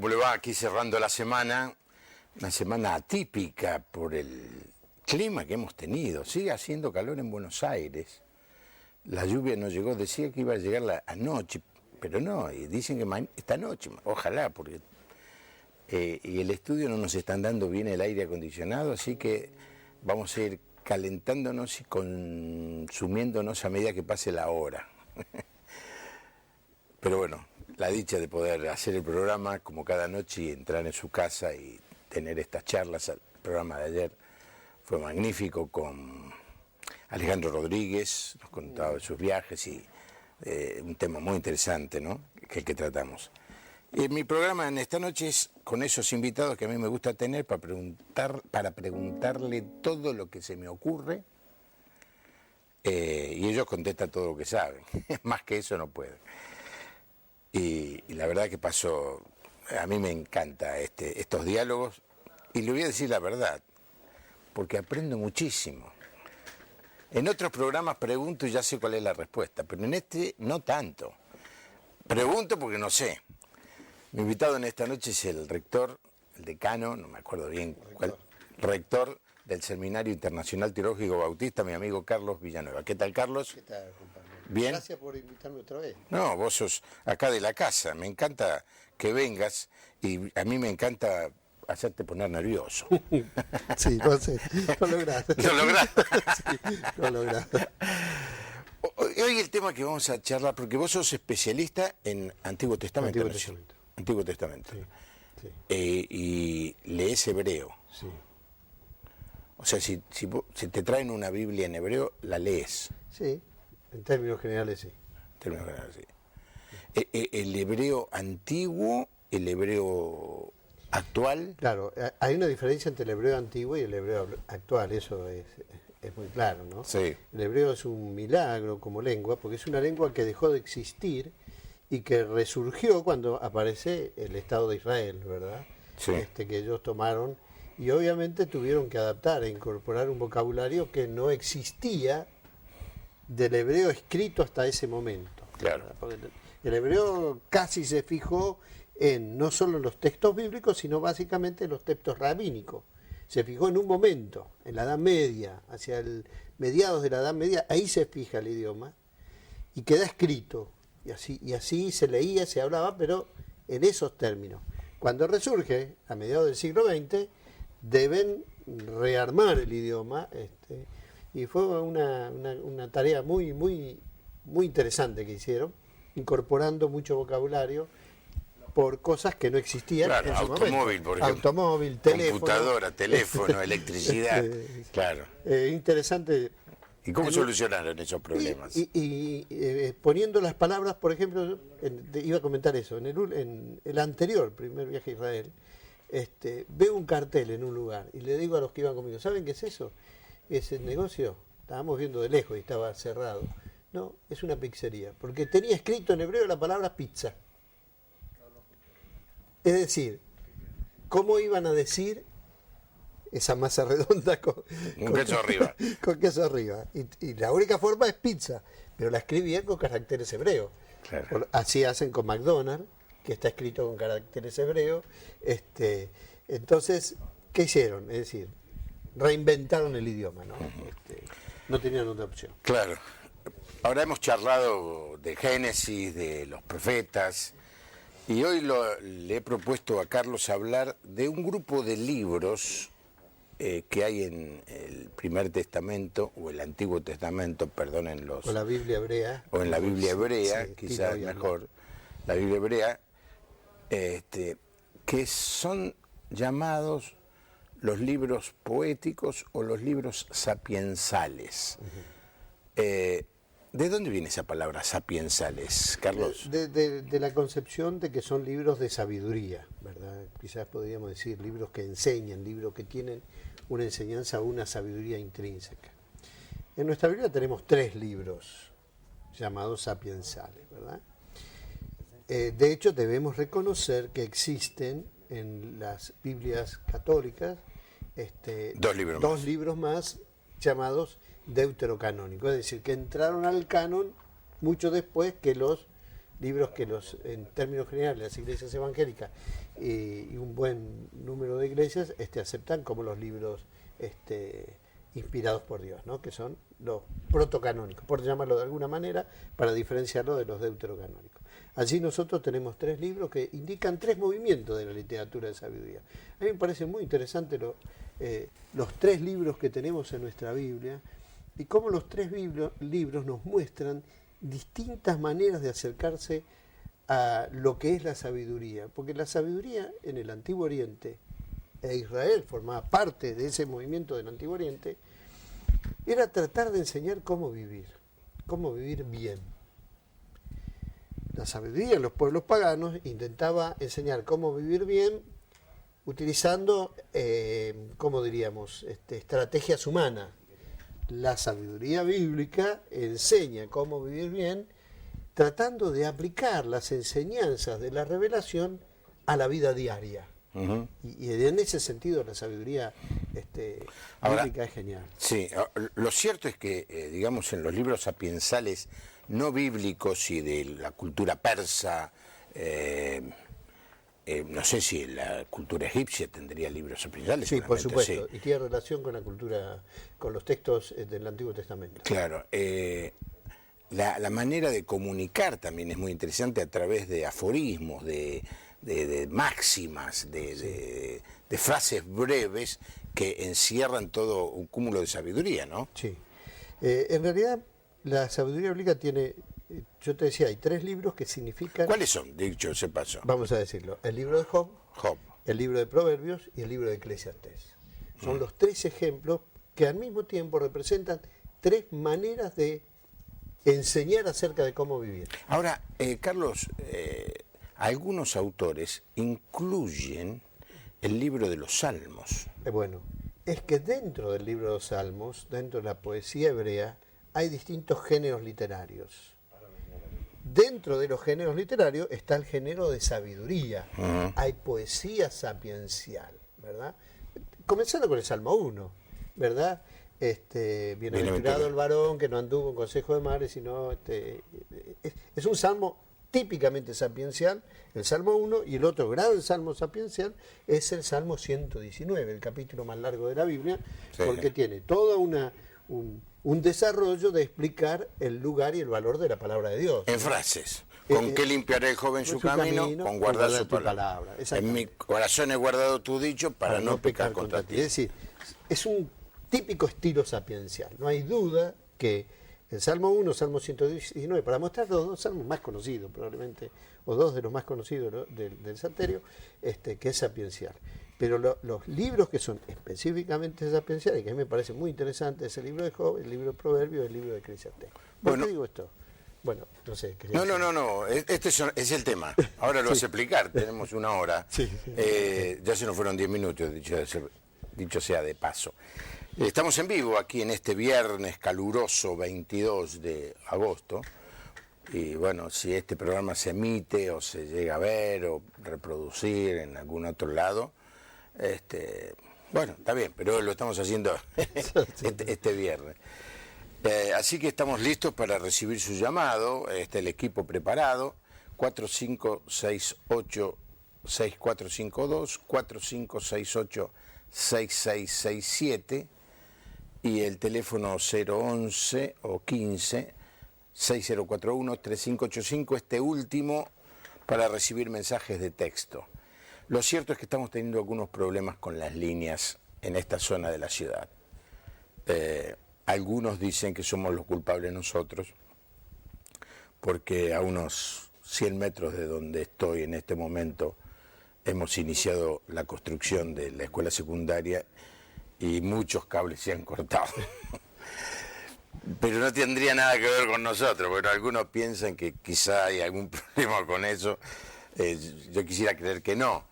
¿cómo le va? Aquí cerrando la semana, una semana atípica por el clima que hemos tenido. Sigue haciendo calor en Buenos Aires. La lluvia no llegó, decía que iba a llegar la anoche, pero no, y dicen que esta noche, ojalá, porque y el estudio no nos están dando bien el aire acondicionado, así que vamos a ir calentándonos y consumiéndonos a medida que pase la hora. Pero bueno, la dicha de poder hacer el programa como cada noche y entrar en su casa y tener estas charlas. El programa de ayer fue magnífico con Alejandro Rodríguez, nos contaba de sus viajes y un tema muy interesante, ¿no? Que el que tratamos. Y mi programa en esta noche es con esos invitados que a mí me gusta tener para preguntarle todo lo que se me ocurre y ellos contestan todo lo que saben. Más que eso no pueden. Y la verdad que a mí me encanta estos diálogos y le voy a decir la verdad, porque aprendo muchísimo. En otros programas pregunto y ya sé cuál es la respuesta, pero en este no tanto. Pregunto porque no sé. Mi invitado en esta noche es el rector, el decano, no me acuerdo bien cuál, rector del Seminario Internacional Teológico Bautista, mi amigo Carlos Villanueva. ¿Qué tal, Carlos? ¿Qué tal, compañero? Bien. Gracias por invitarme otra vez. No, vos sos acá de la casa, me encanta que vengas y a mí me encanta hacerte poner nervioso. Sí, no sé, lo lograste. ¿Lo lograste? Sí, lo lograste. Hoy el tema que vamos a charlar, porque vos sos especialista en Antiguo Testamento. Antiguo ¿no? Testamento. Antiguo Testamento. Sí, sí. Y lees hebreo. Sí. O sea, si te traen una Biblia en hebreo, la lees. Sí, en términos generales sí. En términos generales, sí. El hebreo antiguo, el hebreo actual. Claro, hay una diferencia entre el hebreo antiguo y el hebreo actual, eso es muy claro, ¿no? Sí. El hebreo es un milagro como lengua, porque es una lengua que dejó de existir y que resurgió cuando aparece el Estado de Israel, ¿verdad? Sí. Que ellos tomaron y obviamente tuvieron que adaptar e incorporar un vocabulario que no existía del hebreo escrito hasta ese momento. Claro. Porque el hebreo casi se fijó en no solo en los textos bíblicos, sino básicamente en los textos rabínicos. Se fijó en un momento, en la Edad Media, hacia el mediados de la Edad Media, ahí se fija el idioma y queda escrito. Y así se leía, se hablaba, pero en esos términos. Cuando resurge, a mediados del siglo XX, deben rearmar el idioma, y fue una tarea muy, muy, muy interesante que hicieron, incorporando mucho vocabulario por cosas que no existían Claro, en su automóvil, momento. por ejemplo. Automóvil, teléfono. Computadora, teléfono, electricidad. Claro. Interesante. ¿Y cómo solucionaron esos problemas? Poniendo las palabras, por ejemplo, iba a comentar eso, en el anterior primer viaje a Israel, veo un cartel en un lugar y le digo a los que iban conmigo, ¿saben qué es eso? Es el negocio, estábamos viendo de lejos y estaba cerrado. No, es una pizzería, porque tenía escrito en hebreo la palabra pizza. Es decir, ¿cómo iban a decir esa masa redonda con queso arriba? Con queso arriba. Y la única forma es pizza, pero la escribían con caracteres hebreos. Claro. Así hacen con McDonald's, que está escrito con caracteres hebreos. Entonces, ¿qué hicieron? Es decir, reinventaron el idioma, ¿no? No tenían otra opción. Claro. Ahora hemos charlado de Génesis, de los profetas, y hoy le he propuesto a Carlos hablar de un grupo de libros que hay en el Primer Testamento, o el Antiguo Testamento, perdonen los... O la Biblia hebrea. O en la Biblia hebrea, sí, quizás mejor, la Biblia hebrea, que son llamados los libros poéticos o los libros sapiensales. ¿De dónde viene esa palabra sapiensales, Carlos? De la concepción de que son libros de sabiduría, ¿verdad? Quizás podríamos decir libros que enseñan, libros que tienen una enseñanza o una sabiduría intrínseca. En nuestra Biblia tenemos 3 libros llamados sapiensales, ¿verdad? De hecho, debemos reconocer que existen en las Biblias católicas 2 libros más llamados deuterocanónicos, es decir, que entraron al canon mucho después que los libros que en términos generales las iglesias evangélicas y un buen número de iglesias aceptan como los libros inspirados por Dios, ¿no? Que son los protocanónicos, por llamarlo de alguna manera, para diferenciarlo de los deuterocanónicos. Allí nosotros tenemos 3 libros que indican 3 movimientos de la literatura de sabiduría. A mí me parece muy interesante los 3 libros que tenemos en nuestra Biblia y cómo los 3 libros nos muestran distintas maneras de acercarse a lo que es la sabiduría. Porque la sabiduría en el Antiguo Oriente, e Israel formaba parte de ese movimiento del Antiguo Oriente, era tratar de enseñar cómo vivir bien. La sabiduría en los pueblos paganos intentaba enseñar cómo vivir bien utilizando, ¿cómo diríamos?, estrategias humanas. La sabiduría bíblica enseña cómo vivir bien tratando de aplicar las enseñanzas de la revelación a la vida diaria. Uh-huh. Y en ese sentido la sabiduría bíblica es genial. Sí, lo cierto es que, digamos, en los libros sapiensales no bíblicos y de la cultura persa, no sé si la cultura egipcia tendría libros sapiensales. Sí, por supuesto, sí. Y tiene relación con la cultura, con los textos del Antiguo Testamento. Claro, la manera de comunicar también es muy interesante a través de aforismos, de máximas, de frases breves que encierran todo un cúmulo de sabiduría, ¿no? Sí. En realidad, la sabiduría bíblica tiene, yo te decía, hay 3 libros que significan... ¿Cuáles son, dicho ese paso? Vamos a decirlo. El libro de Job, el libro de Proverbios y el libro de Eclesiastés. Son los 3 ejemplos que al mismo tiempo representan 3 maneras de enseñar acerca de cómo vivir. Ahora, Carlos, algunos autores incluyen el libro de los Salmos. Bueno, es que dentro del libro de los Salmos, dentro de la poesía hebrea, hay distintos géneros literarios. Dentro de los géneros literarios está el género de sabiduría. Uh-huh. Hay poesía sapiencial, ¿verdad? Comenzando con el Salmo 1, ¿verdad? Bienaventurado el varón que no anduvo en consejo de mares, sino es un salmo típicamente sapiencial, el Salmo 1, y el otro gran salmo sapiencial es el Salmo 119, el capítulo más largo de la Biblia, sí, porque tiene todo un desarrollo de explicar el lugar y el valor de la palabra de Dios. En frases. ¿Con qué limpiará el joven su camino? Con guardar su palabra. En mi corazón he guardado tu dicho para no pecar contra ti. Es decir, es un típico estilo sapiencial. No hay duda que el Salmo 1, Salmo 119, para mostrar los 2 salmos más conocidos probablemente, o 2 de los más conocidos del Salterio, que es sapiencial. Pero los libros que son específicamente sapienciales, que a mí me parece muy interesante, es el libro de Job, el libro de Proverbios y el libro de Eclesiastés. ¿Por qué digo esto? Bueno, no sé. No, este es el tema. Ahora lo vas a explicar, tenemos 1 hora. Sí. Ya se nos fueron 10 minutos, dicho sea de paso. Estamos en vivo aquí en este viernes caluroso 22 de agosto. Y bueno, si este programa se emite o se llega a ver o reproducir en algún otro lado, bueno, está bien, pero lo estamos haciendo este viernes. Así que estamos listos para recibir su llamado, el equipo preparado, 4568-6452, 4568-6667 y el teléfono 011 o 15 6041-3585, este último para recibir mensajes de texto. Lo cierto es que estamos teniendo algunos problemas con las líneas en esta zona de la ciudad. Algunos dicen que somos los culpables nosotros, porque a unos 100 metros de donde estoy en este momento hemos iniciado la construcción de la escuela secundaria y muchos cables se han cortado. Pero no tendría nada que ver con nosotros, porque algunos piensan que quizá hay algún problema con eso. Yo quisiera creer que no.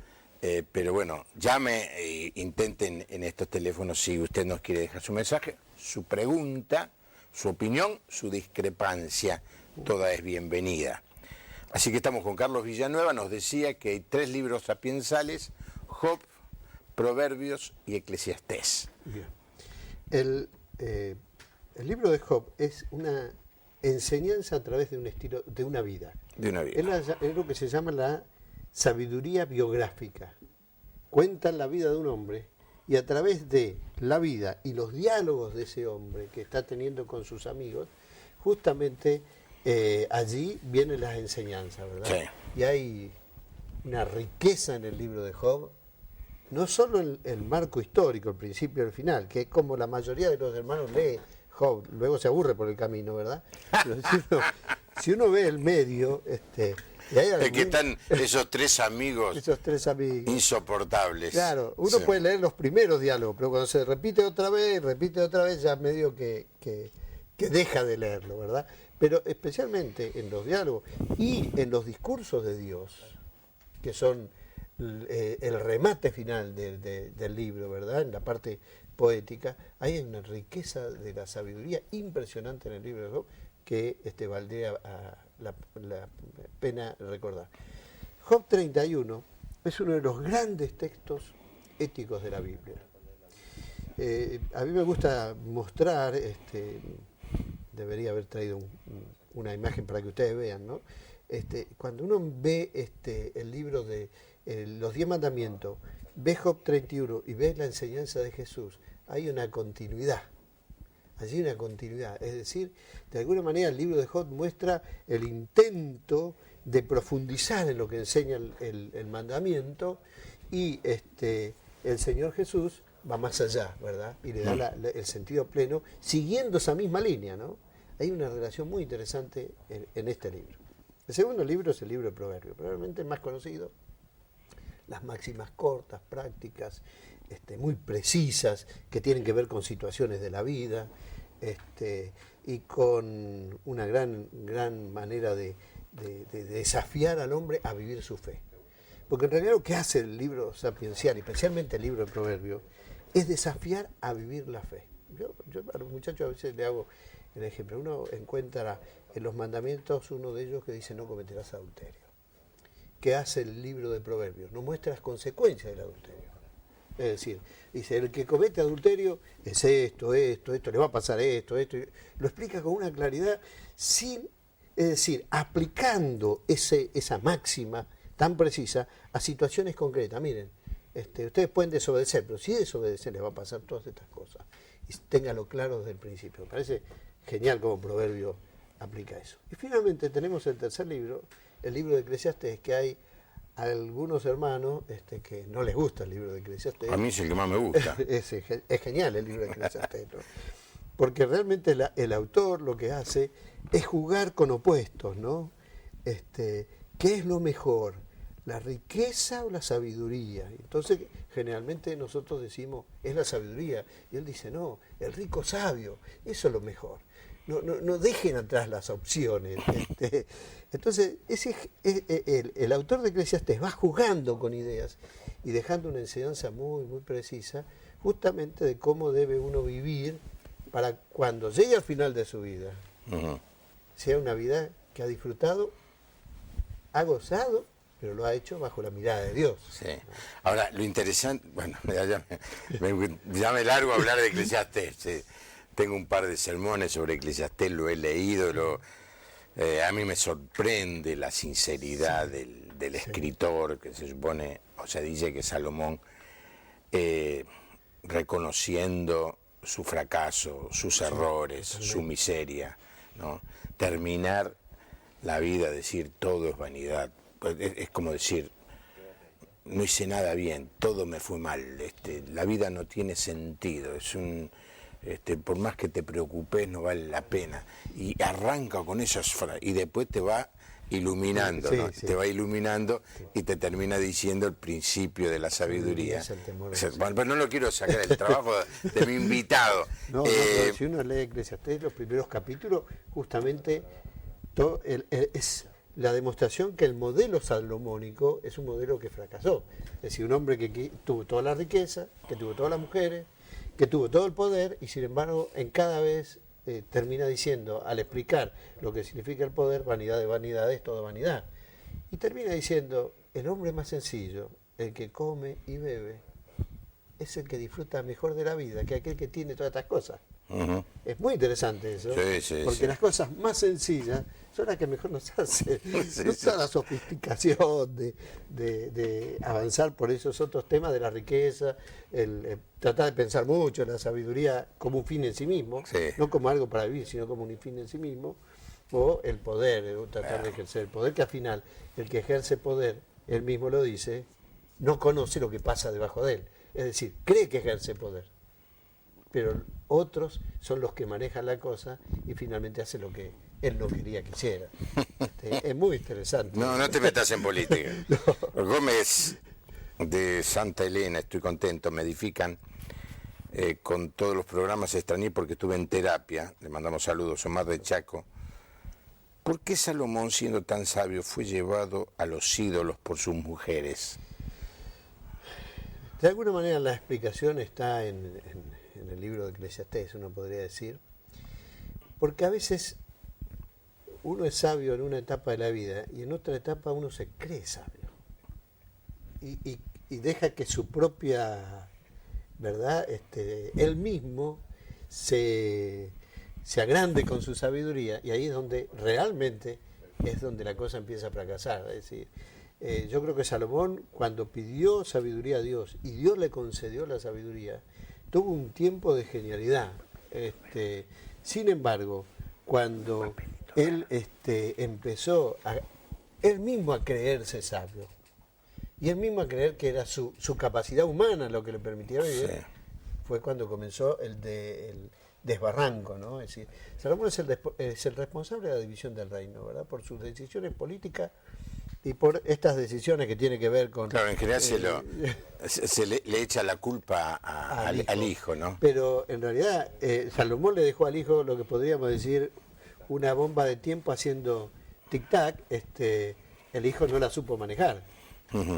Pero bueno, llame e intenten en estos teléfonos si usted nos quiere dejar su mensaje, su pregunta, su opinión, su discrepancia. Toda es bienvenida. Así que estamos con Carlos Villanueva, nos decía que hay 3 libros sapiensales, Job, Proverbios y Eclesiastés. Bien. El libro de Job es una enseñanza a través de un estilo, de una vida. De una vida. Es lo que se llama la sabiduría biográfica. Cuentan la vida de un hombre y a través de la vida y los diálogos de ese hombre que está teniendo con sus amigos, justamente allí vienen las enseñanzas, ¿verdad? Sí. Y hay una riqueza en el libro de Job, no solo el marco histórico, el principio y el final, que es como la mayoría de los hermanos lee Job, luego se aburre por el camino, ¿verdad? Pero si uno ve el medio, y hay Es que están esos tres amigos insoportables. Claro, uno puede leer los primeros diálogos, pero cuando se repite otra vez, ya medio que deja de leerlo, ¿verdad? Pero especialmente en los diálogos y en los discursos de Dios, que son el remate final del libro, ¿verdad? En la parte poética, hay una riqueza de la sabiduría impresionante en el libro de Job que valdría la pena recordar. Job 31 es uno de los grandes textos éticos de la Biblia. A mí me gusta mostrar, debería haber traído una imagen para que ustedes vean, ¿no? Cuando uno ve el libro de los 10 mandamientos, ve Job 31 y ve la enseñanza de Jesús, hay una continuidad. Allí una continuidad, es decir, de alguna manera el libro de Job muestra el intento de profundizar en lo que enseña el mandamiento y el Señor Jesús va más allá, ¿verdad? Y le da el sentido pleno, siguiendo esa misma línea, ¿no? Hay una relación muy interesante en este libro. El segundo libro es el libro de Proverbios, probablemente el más conocido. Las máximas cortas, prácticas, muy precisas, que tienen que ver con situaciones de la vida, y con una gran manera de desafiar al hombre a vivir su fe. Porque en realidad lo que hace el libro sapiencial, especialmente el libro de Proverbios, es desafiar a vivir la fe. Yo a los muchachos a veces le hago el ejemplo. Uno encuentra en los mandamientos uno de ellos que dice no cometerás adulterio. ¿Qué hace el libro de Proverbios? Nos muestra las consecuencias del adulterio. Es decir, dice, el que comete adulterio es esto, le va a pasar esto. Lo explica con una claridad, es decir, aplicando esa máxima tan precisa a situaciones concretas. Miren, ustedes pueden desobedecer, pero si desobedecen les va a pasar todas estas cosas. Y ténganlo claro desde el principio. Me parece genial como Proverbio aplica eso. Y finalmente tenemos el tercer libro, el libro de Eclesiastés, que hay algunos hermanos que no les gusta el libro de Eclesiastés. A mí es el que más me gusta. Es genial el libro de Eclesiastés, ¿no? Porque realmente el autor lo que hace es jugar con opuestos, ¿no? ¿Qué es lo mejor? ¿La riqueza o la sabiduría? Entonces, generalmente nosotros decimos, es la sabiduría. Y él dice, no, el rico sabio, eso es lo mejor. No dejen atrás las opciones. Entonces, el autor de Eclesiastés va jugando con ideas y dejando una enseñanza muy, muy precisa, justamente de cómo debe uno vivir para cuando llegue al final de su vida, sea una vida que ha disfrutado, ha gozado, pero lo ha hecho bajo la mirada de Dios. Sí. Ahora, lo interesante, bueno, ya me largo a hablar de Eclesiastés. Sí. Tengo un par de sermones sobre Eclesiastés, lo he leído, a mí me sorprende la sinceridad del escritor, que se supone, o sea, dice que Salomón, reconociendo su fracaso, sus errores, su miseria, ¿no? Terminar la vida, decir todo es vanidad, es como decir, no hice nada bien, todo me fue mal, la vida no tiene sentido, es por más que te preocupes no vale la pena, y arranca con esas frases y después te va iluminando, ¿no? Te va iluminando y te termina diciendo el principio de la sabiduría. Bueno, pero no lo quiero sacar el trabajo de mi invitado. No, pero si uno lee Eclesiastés, los primeros capítulos, justamente es la demostración que el modelo salomónico es un modelo que fracasó. Es decir, un hombre que tuvo toda la riqueza, que tuvo todas las mujeres, que tuvo todo el poder, y sin embargo en cada vez termina diciendo, al explicar lo que significa el poder, vanidad de vanidades, todo vanidad. Y termina diciendo, el hombre más sencillo, el que come y bebe, es el que disfruta mejor de la vida que aquel que tiene todas estas cosas. Ujú. Es muy interesante eso, Sí, sí, porque sí. las cosas más sencillas son las que mejor nos hacen. Sí, No sí. toda la sofisticación de avanzar por esos otros temas de la riqueza, tratar de pensar mucho, la sabiduría como un fin en sí mismo, Sí. no como algo para vivir, sino como un fin en sí mismo, o el poder, tratar de ejercer el poder, que al final el que ejerce poder, él mismo lo dice, no conoce lo que pasa debajo de él. Es decir, cree que ejerce poder, pero otros son los que manejan la cosa y finalmente hace lo que él no quería que hiciera. Es muy interesante. No, no te metas en política. No. Gómez de Santa Elena, estoy contento, me edifican con todos los programas. Extrañé porque estuve en terapia. Le mandamos saludos. Omar de Chaco. ¿Por qué Salomón, siendo tan sabio, fue llevado a los ídolos por sus mujeres? De alguna manera la explicación está en el libro de Eclesiastés, uno podría decir, porque a veces uno es sabio en una etapa de la vida y en otra etapa uno se cree sabio y deja que su propia verdad, él mismo se agrande con su sabiduría, y ahí es donde realmente es donde la cosa empieza a fracasar. Es decir, yo creo que Salomón, cuando pidió sabiduría a Dios y Dios le concedió la sabiduría, tuvo un tiempo de genialidad. Sin embargo, cuando él empezó él mismo a creerse sabio, y él mismo a creer que era su capacidad humana lo que le permitía vivir, Sí. fue cuando comenzó el desbarranco, ¿no? Es decir, Salomón es el responsable de la división del reino, ¿verdad? Por sus decisiones políticas y por estas decisiones que tienen que ver con... Claro, en general se le echa la culpa al hijo, ¿no? Pero en realidad Salomón le dejó al hijo lo que podríamos decir una bomba de tiempo haciendo tic-tac. El hijo no la supo manejar,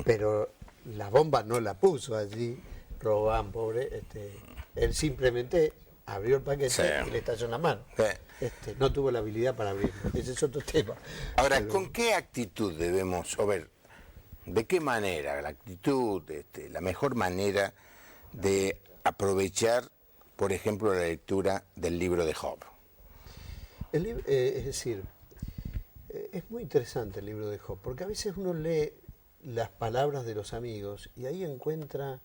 pero la bomba no la puso allí. Robán, pobre, él simplemente abrió el paquete Sí. y le estalló en la mano. Sí. No tuvo la habilidad para abrirlo. Ese es otro tema. Ahora, Pero- ¿con qué actitud debemos, o ver, de qué manera, la actitud, la mejor manera de aprovechar, por ejemplo, la lectura del libro de Job? Es decir, es muy interesante el libro de Job, porque a veces uno lee las palabras de los amigos y ahí encuentra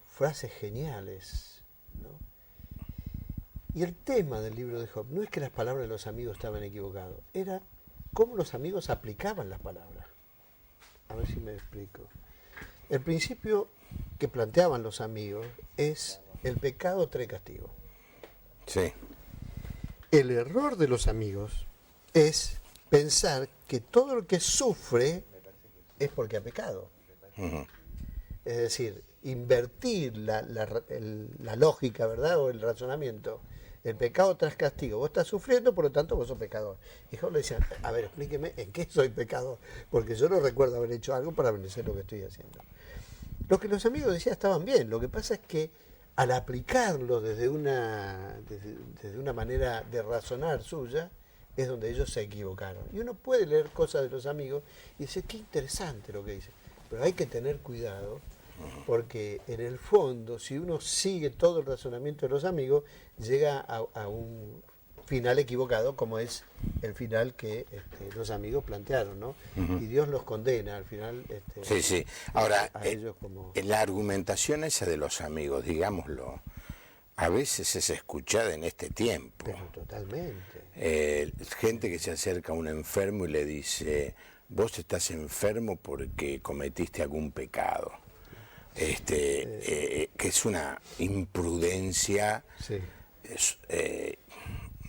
frases geniales, ¿no? Y el tema del libro de Job no es que las palabras de los amigos estaban equivocadas, era cómo los amigos aplicaban las palabras. A ver si me explico. El principio que planteaban los amigos es: el pecado trae castigo. Sí. El error de los amigos es pensar que todo lo que sufre es porque ha pecado. Ujú. Es decir, invertir la lógica, ¿verdad? O el razonamiento. El pecado tras castigo. Vos estás sufriendo, por lo tanto vos sos pecador. Y Job le decía: a ver, explíqueme en qué soy pecador, porque yo no recuerdo haber hecho algo para merecer lo que estoy haciendo. Lo que los amigos decían estaban bien. Lo que pasa es que al aplicarlo desde una manera de razonar suya, es donde ellos se equivocaron. Y uno puede leer cosas de los amigos y decir: qué interesante lo que dice. Pero hay que tener cuidado, porque en el fondo, si uno sigue todo el razonamiento de los amigos, llega a un final equivocado, como es el final que los amigos plantearon, ¿no? Y Dios los condena al final. Sí, sí. Ahora, a ellos como... en la argumentación esa de los amigos, digámoslo, a veces es escuchada en este tiempo. Pero totalmente. Gente que se acerca a un enfermo y le dice: vos estás enfermo porque cometiste algún pecado. Que es una imprudencia Sí.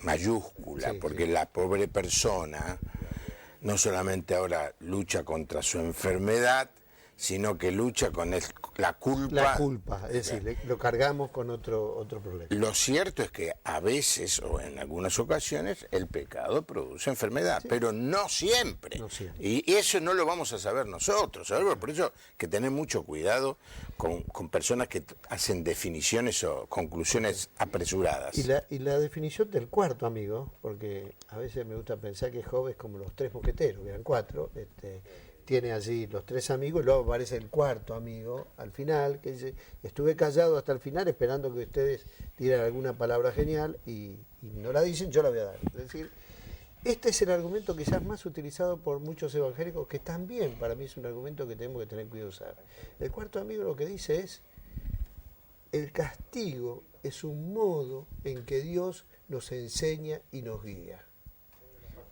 mayúscula, Sí, porque sí. la pobre persona no solamente ahora lucha contra su enfermedad, sino que lucha con la culpa. La culpa, es decir, lo cargamos con otro problema. Lo cierto es que a veces, o en algunas ocasiones, el pecado produce enfermedad, pero no siempre. No siempre. Y eso no lo vamos a saber nosotros, ¿sabes? Por eso hay que tener mucho cuidado con personas que hacen definiciones o conclusiones apresuradas. Y la definición del cuarto amigo, porque a veces me gusta pensar que Job es como los tres mosqueteros, que eran cuatro, tiene allí los tres amigos, luego aparece el cuarto amigo al final, que dice, estuve callado hasta el final esperando que ustedes dieran alguna palabra genial y no la dicen, yo la voy a dar. Es decir, este es el argumento quizás más utilizado por muchos evangélicos, que también para mí es un argumento que tenemos que tener cuidado de usar. El cuarto amigo lo que dice es, el castigo es un modo en que Dios nos enseña y nos guía.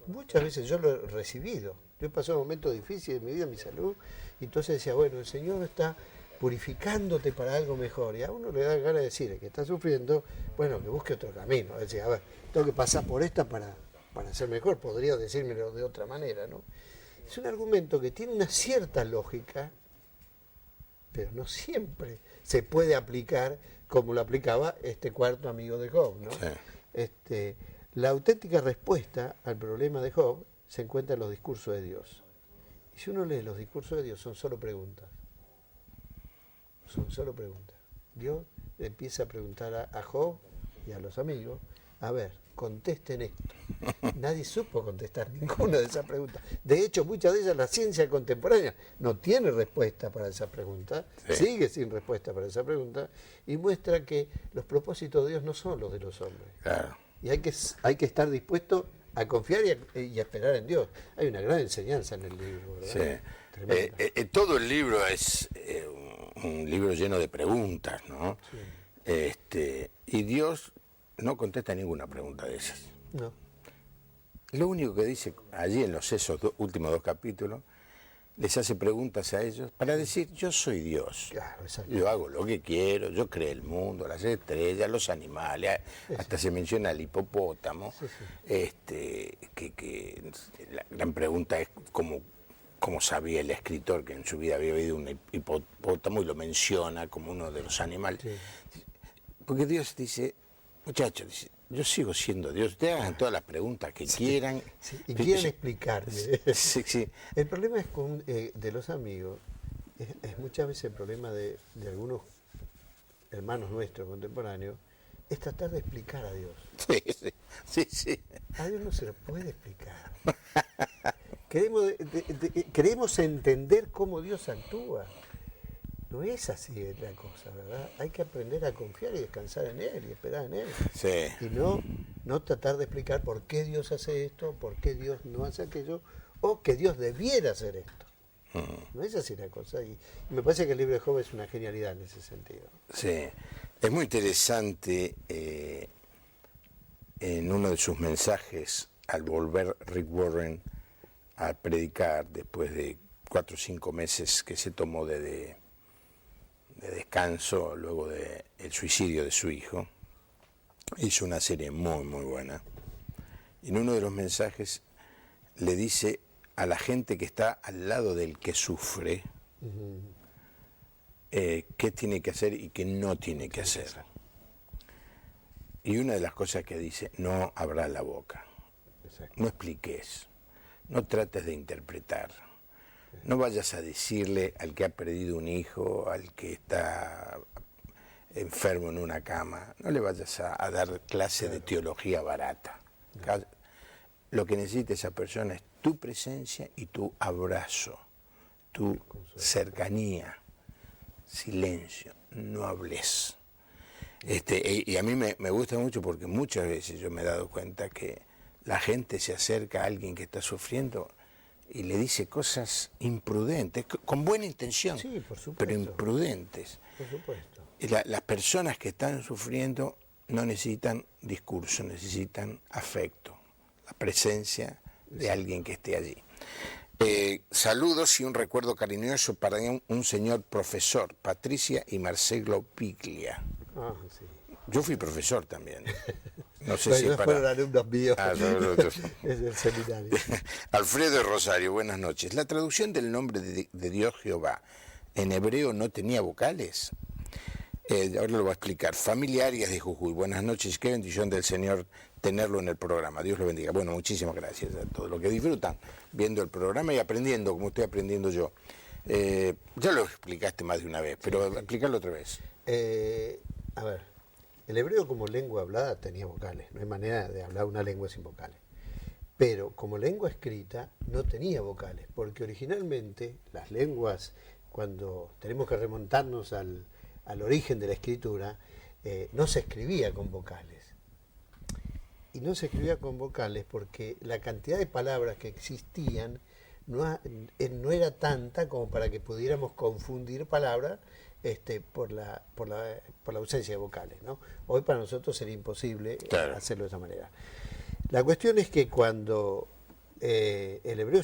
Muchas veces yo lo he recibido. Yo he pasado momentos difíciles en mi vida, en mi salud, y entonces decía, bueno, el Señor está purificándote para algo mejor. Y a uno le da ganas de decir, el que está sufriendo, bueno, que busque otro camino. Es decir, a ver, tengo que pasar por esta para ser mejor. Podría decírmelo de otra manera, ¿no? Es un argumento que tiene una cierta lógica, pero no siempre se puede aplicar como lo aplicaba este cuarto amigo de Job, ¿no? Sí. La auténtica respuesta al problema de Job se encuentra en los discursos de Dios. Y si uno lee los discursos de Dios, son solo preguntas. Son solo preguntas. Dios le empieza a preguntar a Job y a los amigos, a ver, contesten esto. Nadie supo contestar ninguna de esas preguntas. De hecho, muchas de ellas la ciencia contemporánea no tiene respuesta para esa pregunta, sigue sin respuesta para esa pregunta, y muestra que los propósitos de Dios no son los de los hombres. Claro. Y hay que estar dispuesto a confiar y a esperar en Dios. Hay una gran enseñanza en el libro, ¿verdad? Sí. Todo el libro es un libro lleno de preguntas, ¿no? Sí. Y Dios no contesta ninguna pregunta de esas. No. Lo único que dice allí en esos últimos 2 capítulos, les hace preguntas a ellos para decir, yo soy Dios. Claro, yo hago lo que quiero, yo creé el mundo, las estrellas, los animales, hasta se menciona el hipopótamo. Sí. Que la gran pregunta es cómo sabía el escritor que en su vida había habido un hipopótamo y lo menciona como uno de los animales. Sí. Porque Dios dice, muchachos, dice, yo sigo siendo Dios, ustedes hagan todas las preguntas que quieran. Sí, y quieren explicarme. Sí. El problema es de los amigos, es muchas veces el problema de algunos hermanos nuestros contemporáneos, es tratar de explicar a Dios. Sí. A Dios no se lo puede explicar. Queremos entender cómo Dios actúa. No es así la cosa, ¿verdad? Hay que aprender a confiar y descansar en Él y esperar en Él. Sí. Y no tratar de explicar por qué Dios hace esto, por qué Dios no hace aquello, o que Dios debiera hacer esto. No es así la cosa. Y me parece que el libro de Job es una genialidad en ese sentido. Sí. Es muy interesante en uno de sus mensajes, al volver Rick Warren a predicar después de 4 o 5 meses que se tomó de descanso luego del suicidio de su hijo, hizo una serie muy muy buena. Y en uno de los mensajes le dice a la gente que está al lado del que sufre qué tiene que hacer y qué no tiene que hacer. Y una de las cosas que dice, no abras la boca, no expliques, no trates de interpretar. No vayas a decirle al que ha perdido un hijo, al que está enfermo en una cama, no le vayas a dar clase de teología barata. Lo que necesita esa persona es tu presencia y tu abrazo, tu cercanía, silencio, no hables. Y a mí me gusta mucho porque muchas veces yo me he dado cuenta que la gente se acerca a alguien que está sufriendo y le dice cosas imprudentes, con buena intención, sí, por supuesto, pero imprudentes. Por supuesto. Y las personas que están sufriendo no necesitan discurso, necesitan afecto, la presencia de alguien que esté allí. Saludos y un recuerdo cariñoso para un señor profesor, Patricia y Marcelo Piglia. Sí. Yo fui profesor también. No sé bueno, si fueron alumnos míos. Es el seminario. Alfredo Rosario, buenas noches. La traducción del nombre de Dios Jehová en hebreo no tenía vocales. Ahora lo voy a explicar. Familia Arias de Jujuy, buenas noches. Qué bendición del Señor tenerlo en el programa. Dios lo bendiga. Bueno, muchísimas gracias a todos los que disfrutan viendo el programa y aprendiendo, como estoy aprendiendo yo. Ya lo explicaste más de una vez, pero sí. Explícalo otra vez. A ver, el hebreo como lengua hablada tenía vocales. No hay manera de hablar una lengua sin vocales. pero como lengua escrita no tenía vocales, porque originalmente las lenguas, cuando tenemos que remontarnos al origen de la escritura, no se escribía con vocales. Y no se escribía con vocales porque la cantidad de palabras que existían no era tanta como para que pudiéramos confundir palabras por la ausencia de vocales, ¿no? Hoy para nosotros sería imposible hacerlo de esa manera. La cuestión es que cuando el hebreo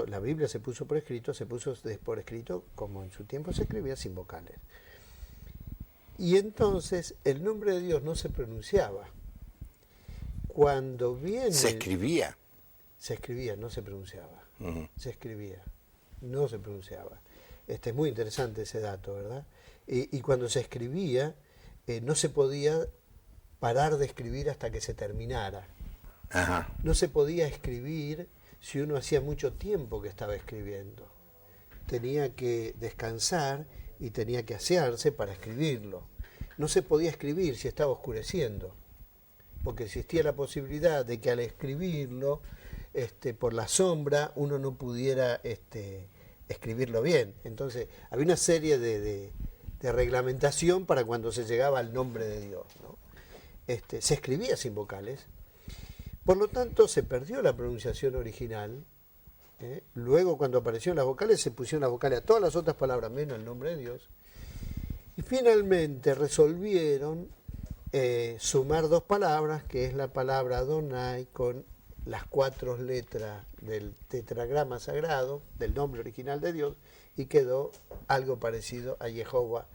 la Biblia se puso por escrito como en su tiempo se escribía sin vocales. Y entonces el nombre de Dios no se pronunciaba. Cuando viene... ¿Se escribía? Se escribía, no se pronunciaba. Se escribía, no se pronunciaba. Es muy interesante ese dato, ¿verdad? Y cuando se escribía, no se podía parar de escribir hasta que se terminara. Ajá. No se podía escribir si uno hacía mucho tiempo que estaba escribiendo. Tenía que descansar y tenía que asearse para escribirlo. No se podía escribir si estaba oscureciendo, porque existía la posibilidad de que al escribirlo, por la sombra, uno no pudiera escribirlo bien. Entonces, había una serie de reglamentación para cuando se llegaba al nombre de Dios, ¿no? Se escribía sin vocales, por lo tanto se perdió la pronunciación original. Luego, cuando aparecieron las vocales, se pusieron las vocales a todas las otras palabras, menos el nombre de Dios, y finalmente resolvieron sumar dos palabras, que es la palabra Adonai con las 4 letras del tetragrama sagrado, del nombre original de Dios, y quedó algo parecido a Jehová,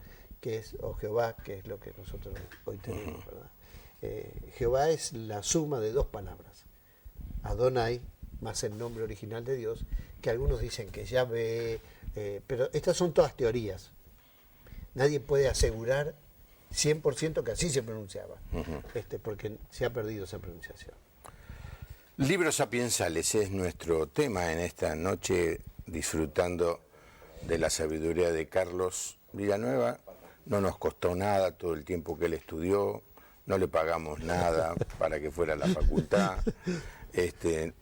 o Jehová, que es lo que nosotros hoy tenemos, ¿verdad? Jehová es la suma de dos palabras, Adonai más el nombre original de Dios, que algunos dicen que Yahvé, pero estas son todas teorías. Nadie puede asegurar 100% que así se pronunciaba, porque se ha perdido esa pronunciación. Libros sapiensales es nuestro tema en esta noche, disfrutando de la sabiduría de Carlos Villanueva. No nos costó nada todo el tiempo que él estudió, no le pagamos nada para que fuera a la facultad,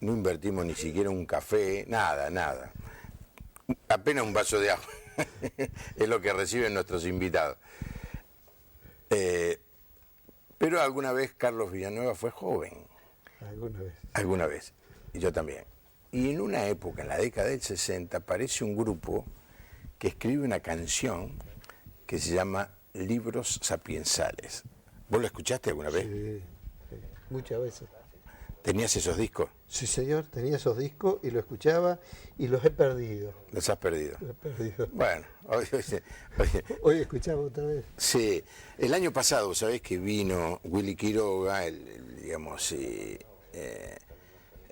no invertimos ni siquiera un café, nada. Apenas un vaso de agua es lo que reciben nuestros invitados. Pero alguna vez Carlos Villanueva fue joven. Alguna vez. Y yo también. Y en una época, en la década del 60, aparece un grupo que escribe una canción que se llama Libros Sapiensales. ¿Vos lo escuchaste alguna vez? Sí, muchas veces. ¿Tenías esos discos? Sí, señor, tenía esos discos y lo escuchaba y los he perdido. ¿Los has perdido? Los he perdido. Bueno, Hoy escuchaba otra vez. Sí, el año pasado, ¿sabés que vino Willy Quiroga, el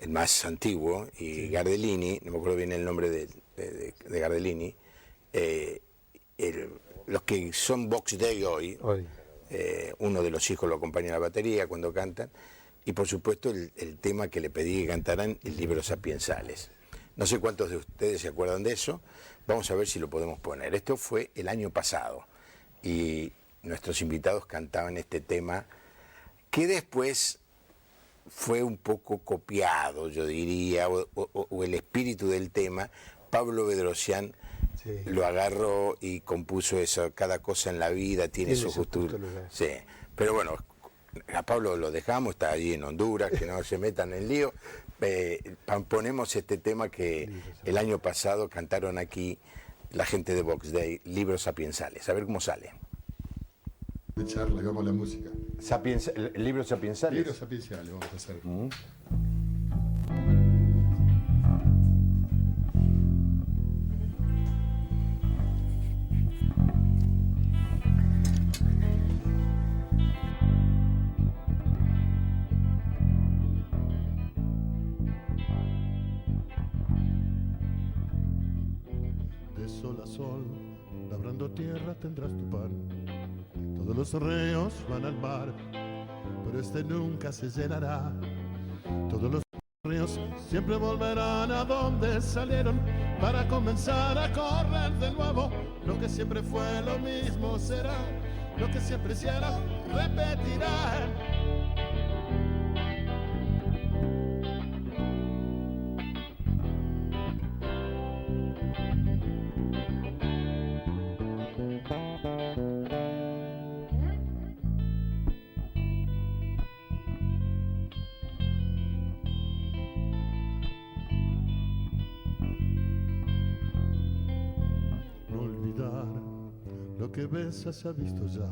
más antiguo, y sí. Gardellini, no me acuerdo bien el nombre de Gardellini, los que son Box Day hoy. Uno de los hijos lo acompaña a la batería cuando cantan, y por supuesto el tema que le pedí que cantaran, el Libros Sapiensales. No sé cuántos de ustedes se acuerdan de eso, vamos a ver si lo podemos poner. Esto fue el año pasado, y nuestros invitados cantaban este tema, que después fue un poco copiado, yo diría, o el espíritu del tema. Pablo Bedrosian lo agarró y compuso eso, cada cosa en la vida tiene su justo lugar. Sí, pero bueno, a Pablo lo dejamos, está allí en Honduras, que no se metan en lío. Ponemos este tema que el año pasado cantaron aquí la gente de Box Day, Libros Sapiensales. A ver cómo sale. De charla, vamos a la música. Libros Sapiensales. Libros Sapiensales, vamos a hacer. De sol a sol, labrando tierra tendrás tu pan. Todos los ríos van al mar, pero este nunca se llenará. Todos los ríos siempre volverán a donde salieron para comenzar a correr de nuevo. Lo que siempre fue lo mismo será, lo que siempre hiciera repetirá. que ves se ha visto ya.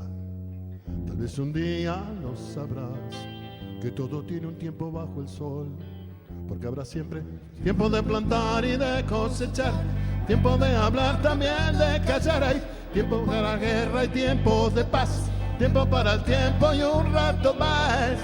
Tal vez un día lo sabrás, que todo tiene un tiempo bajo el sol, porque habrá siempre tiempo de plantar y de cosechar, tiempo de hablar, también de callar. Hay tiempo para la guerra y tiempo de paz, tiempo para el tiempo y un rato más.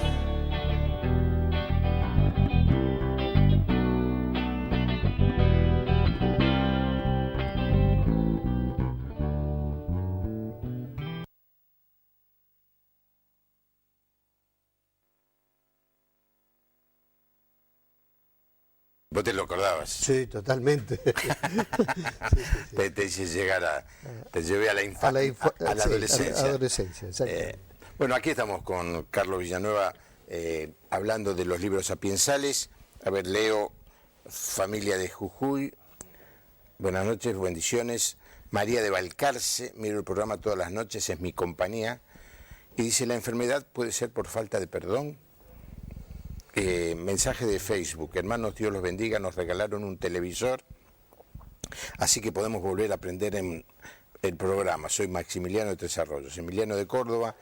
¿Vos te lo acordabas? Sí, totalmente. Te hice llegar te llevé a la infancia, a la sí, adolescencia. A la adolescencia, exactamente. Bueno, aquí estamos con Carlos Villanueva hablando de los libros sapiensales. A ver, leo Familia de Jujuy. Buenas noches, bendiciones. María de Balcarce, miro el programa todas las noches, es mi compañía. Y dice, la enfermedad puede ser por falta de perdón. Mensaje de Facebook, hermanos, Dios los bendiga, nos regalaron un televisor, así que podemos volver a aprender en el programa. Soy Maximiliano de Tres Arroyos, Emiliano de Córdoba,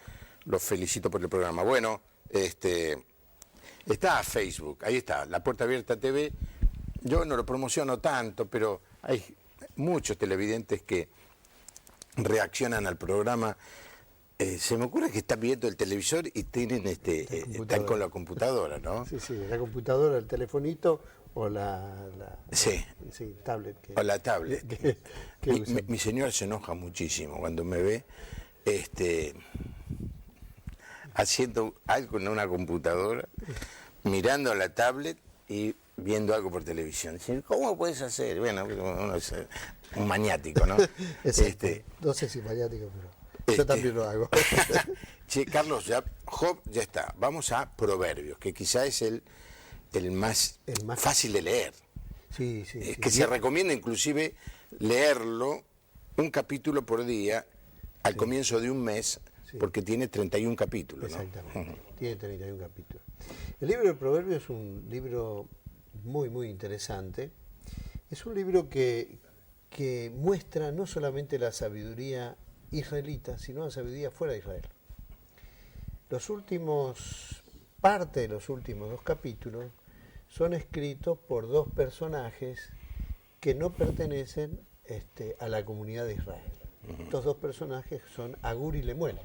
los felicito por el programa. Bueno, está Facebook, ahí está, La Puerta Abierta TV. Yo no lo promociono tanto, pero hay muchos televidentes que reaccionan al programa. Se me ocurre que están viendo el televisor y tienen están con la computadora, ¿no? Sí, la computadora, el telefonito o sí, tablet. O la tablet. Mi señora se enoja muchísimo cuando me ve haciendo algo en una computadora, mirando la tablet y viendo algo por televisión. Dice, ¿cómo puedes hacer? Bueno, uno es un maniático, ¿no? No sé si maniático, pero... Yo también lo hago. Che, Carlos, Job ya está. Vamos a Proverbios, que quizá es el más fácil de leer. Sí. Que se recomienda inclusive leerlo un capítulo por día al comienzo de un mes, porque tiene 31 capítulos. Exactamente, tiene 31 capítulos. El libro de Proverbios es un libro muy, muy interesante. Es un libro que muestra no solamente la sabiduría israelita, sino la sabiduría fuera de Israel. Parte de los últimos 2 capítulos son escritos por 2 personajes que no pertenecen a la comunidad de Israel. Estos 2 personajes son Agur y Lemuel,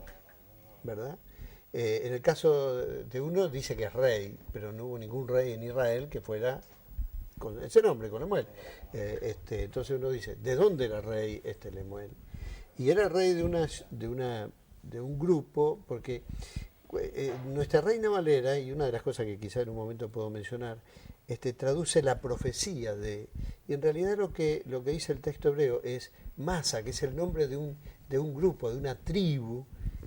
¿verdad? En el caso de uno dice que es rey, pero no hubo ningún rey en Israel que fuera con ese nombre, con Lemuel. Entonces uno dice, ¿de dónde era rey Lemuel? Y era rey de un grupo, porque nuestra Reina Valera, y una de las cosas que quizá en un momento puedo mencionar, traduce la profecía y en realidad lo que dice el texto hebreo es Masa, que es el nombre de un grupo, de una tribu,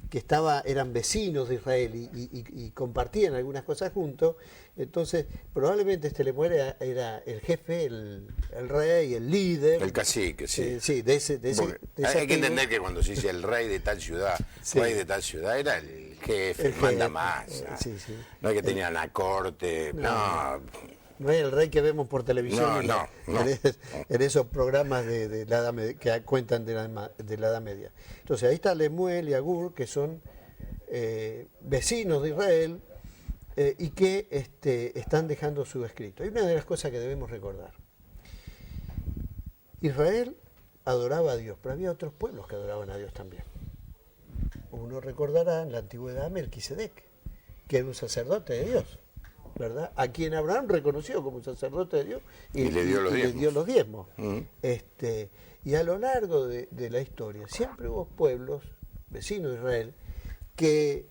que eran vecinos de Israel y compartían algunas cosas juntos. Entonces, probablemente Lemuel era el jefe, el rey, el líder. El cacique, sí. Sí, de esa hay que tribu. entender que cuando se dice el rey de tal ciudad, rey de tal ciudad, era el jefe, el manda más. No es que tenían la corte, no. No es el rey que vemos por televisión no. En esos programas de la Edad Media, que cuentan de la Edad Media. Entonces ahí está Lemuel y Agur, que son vecinos de Israel y que están dejando su escrito. Hay una de las cosas que debemos recordar. Israel adoraba a Dios, pero había otros pueblos que adoraban a Dios también. Uno recordará en la antigüedad a Melquisedec, que era un sacerdote de Dios, ¿verdad? A quien Abraham reconoció como sacerdote de Dios y le dio los diezmos. Y a lo largo de la historia siempre hubo pueblos vecinos de Israel que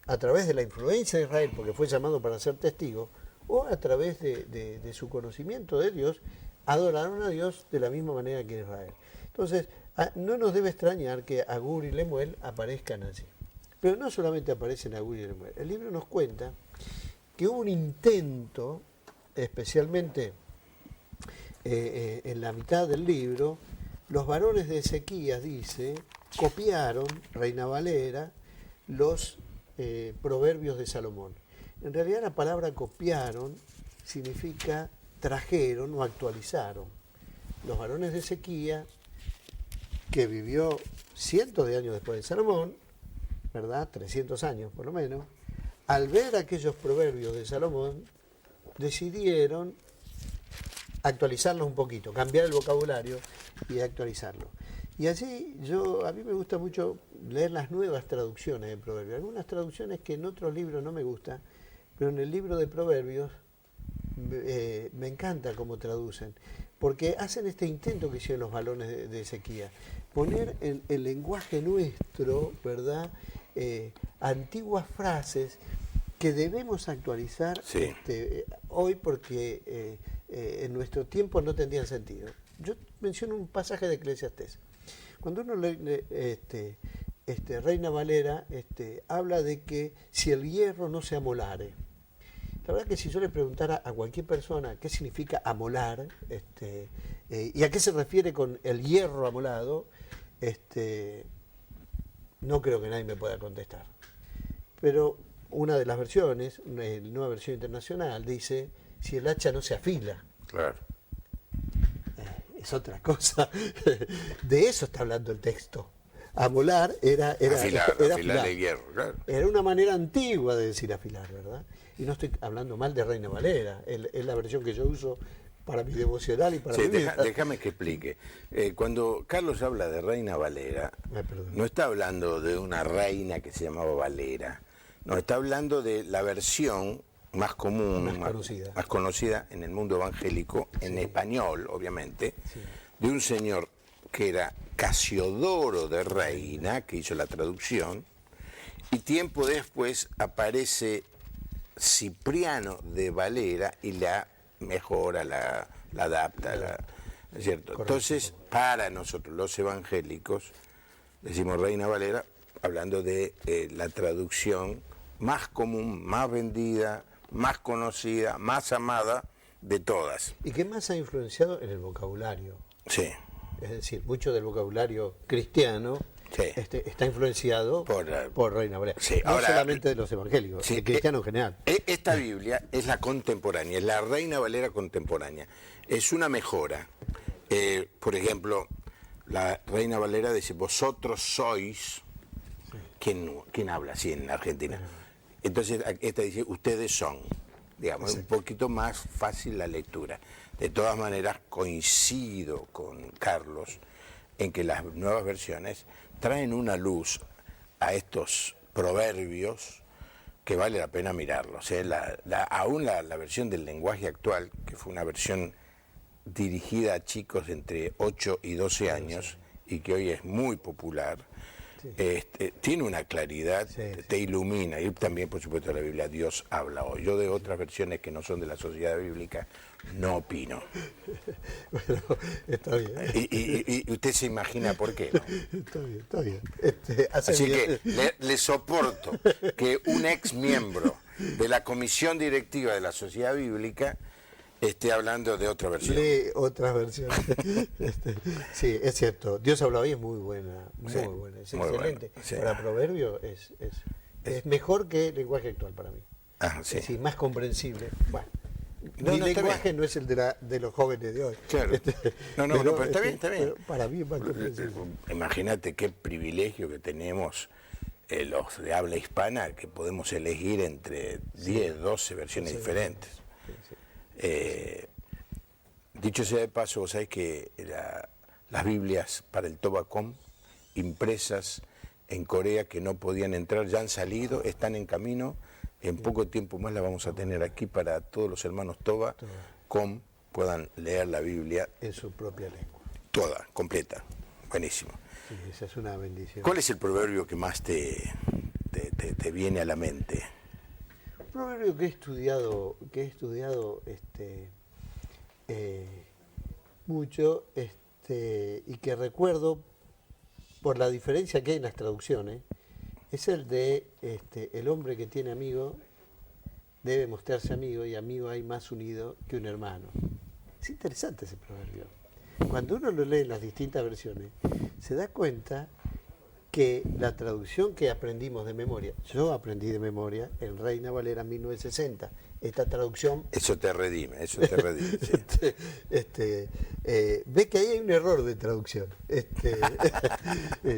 a través de la influencia de Israel, porque fue llamado para ser testigo, o a través de su conocimiento de Dios, adoraron a Dios de la misma manera que Israel. Entonces, no nos debe extrañar que Agur y Lemuel aparezcan allí. Pero no solamente aparecen Agur y Lemuel. El libro nos cuenta que hubo un intento, especialmente en la mitad del libro, los varones de Ezequías, dice, copiaron, Reina Valera, los proverbios de Salomón. En realidad la palabra copiaron significa trajeron o actualizaron. Los varones de Ezequías que vivió cientos de años después de Salomón, ¿verdad? 300 años por lo menos, al ver aquellos proverbios de Salomón, decidieron actualizarlos un poquito, cambiar el vocabulario y actualizarlo. Y allí a mí me gusta mucho leer las nuevas traducciones de proverbios. Algunas traducciones que en otros libros no me gustan, pero en el libro de proverbios me encanta cómo traducen, porque hacen este intento que hicieron los varones de sequía, poner en el lenguaje nuestro, ¿verdad? Antiguas frases que debemos actualizar Sí. hoy porque en nuestro tiempo no tendrían sentido. Yo menciono un pasaje de Eclesiastés. Cuando uno lee Reina Valera, habla de que si el hierro no se amolare. La verdad que si yo le preguntara a cualquier persona qué significa amolar, y a qué se refiere con el hierro amolado, no creo que nadie me pueda contestar. Pero una de las versiones, una nueva versión internacional, dice, si el hacha no se afila. Claro. Es otra cosa. De eso está hablando el texto. Amolar era Afilar afilar. el hierro, claro. Era una manera antigua de decir afilar, ¿verdad? Y no estoy hablando mal de Reina Valera, es la versión que yo uso para mi devocional y para Sí, mi vida. déjame que explique. Cuando Carlos habla de Reina Valera, no está hablando de una reina que se llamaba Valera, no, está hablando de la versión más común, más conocida en el mundo evangélico, en español, obviamente, de un señor que era Casiodoro de Reina, que hizo la traducción, y tiempo después aparece Cipriano de Valera y la mejora, la adapta, ¿no es cierto? Correcto. Entonces, para nosotros los evangélicos, decimos Reina Valera, hablando de la traducción más común, más vendida, más conocida, más amada de todas. ¿Y qué más ha influenciado en el vocabulario? Sí. Es decir, mucho del vocabulario cristiano sí. Está influenciado por Reina Valera. Sí. No ahora, solamente de los evangélicos, sí, el cristiano en general. Esta Biblia es la contemporánea, es la Reina Valera contemporánea. Es una mejora. Por ejemplo, la Reina Valera dice, vosotros sois... ¿Quién habla así en Argentina? Entonces, esta dice, ustedes son, digamos, es un poquito más fácil la lectura. De todas maneras, coincido con Carlos en que las nuevas versiones traen una luz a estos proverbios que vale la pena mirarlos. Aún la versión del lenguaje actual, que fue una versión dirigida a chicos entre 8 y 12 años, y que hoy es muy popular, tiene una claridad, te ilumina, y también por supuesto la Biblia, Dios habla hoy. Yo de otras versiones que no son de la sociedad bíblica no opino. Bueno, está bien. Y usted se imagina por qué, ¿no? Está bien. Así que le soporto que un ex miembro de la comisión directiva de la sociedad bíblica esté hablando de otra versión. Lee otras versiones. Sí, es cierto. Dios habla hoy es muy buena, muy buena, es muy excelente. Bueno, sí. Para proverbio es mejor que el lenguaje actual para mí. Ah, sí. Es decir, más comprensible. Bueno, mi lenguaje no es el de los jóvenes de hoy. Claro. Pero está bien. Pero para mí es más comprensible. Imagínate qué privilegio que tenemos los de habla hispana, que podemos elegir entre 10, 12 versiones diferentes. Sí. Dicho sea de paso, vos sabés que las Biblias para el Tobacom, impresas en Corea, que no podían entrar, ya han salido, están en camino, en poco tiempo más las vamos a tener aquí para todos los hermanos Tobacom puedan leer la Biblia en su propia lengua. Toda, completa, buenísimo. Sí, esa es una bendición. ¿Cuál es el proverbio que más te viene a la mente? Un proverbio que he estudiado mucho y que recuerdo por la diferencia que hay en las traducciones, es el de el hombre que tiene amigo debe mostrarse amigo, y amigo hay más unido que un hermano. Es interesante ese proverbio. Cuando uno lo lee en las distintas versiones, se da cuenta que la traducción que aprendimos de memoria, yo aprendí de memoria en Reina Valera 1960, esta traducción. Eso te redime, sí. Ve que ahí hay un error de traducción.